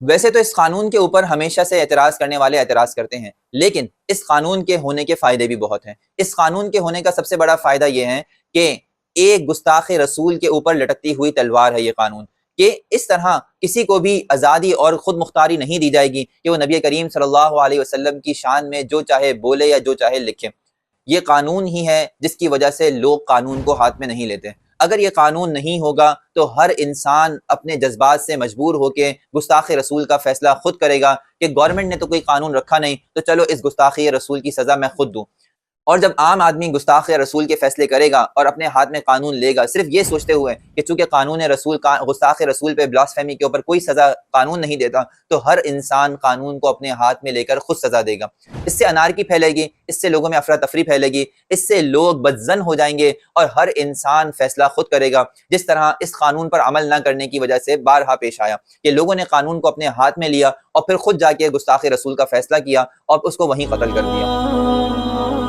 ویسے تو اس قانون کے اوپر ہمیشہ سے اعتراض کرنے والے اعتراض کرتے ہیں، لیکن اس قانون کے ہونے کے فائدے بھی بہت ہیں۔ اس قانون کے ہونے کا سب سے بڑا فائدہ یہ ہے کہ ایک گستاخ رسول کے اوپر لٹکتی ہوئی تلوار ہے یہ قانون، کہ اس طرح کسی کو بھی آزادی اور خود مختاری نہیں دی جائے گی کہ وہ نبی کریم صلی اللہ علیہ وسلم کی شان میں جو چاہے بولے یا جو چاہے لکھے۔ یہ قانون ہی ہے جس کی وجہ سے لوگ قانون کو ہاتھ میں نہیں لیتے۔ اگر یہ قانون نہیں ہوگا تو ہر انسان اپنے جذبات سے مجبور ہو کے گستاخ رسول کا فیصلہ خود کرے گا کہ گورنمنٹ نے تو کوئی قانون رکھا نہیں، تو چلو اس گستاخی رسول کی سزا میں خود دوں۔ اور جب عام آدمی گستاخ رسول کے فیصلے کرے گا اور اپنے ہاتھ میں قانون لے گا صرف یہ سوچتے ہوئے کہ چونکہ قانون رسول گستاخ رسول پہ بلاسفیمی کے اوپر کوئی سزا قانون نہیں دیتا، تو ہر انسان قانون کو اپنے ہاتھ میں لے کر خود سزا دے گا۔ اس سے انارکی پھیلے گی، اس سے لوگوں میں افراتفری پھیلے گی، اس سے لوگ بدظن ہو جائیں گے اور ہر انسان فیصلہ خود کرے گا، جس طرح اس قانون پر عمل نہ کرنے کی وجہ سے بارہا پیش آیا کہ لوگوں نے قانون کو اپنے ہاتھ میں لیا اور پھر خود جا کے گستاخ رسول کا فیصلہ کیا اور اس کو وہیں قتل کر دیا۔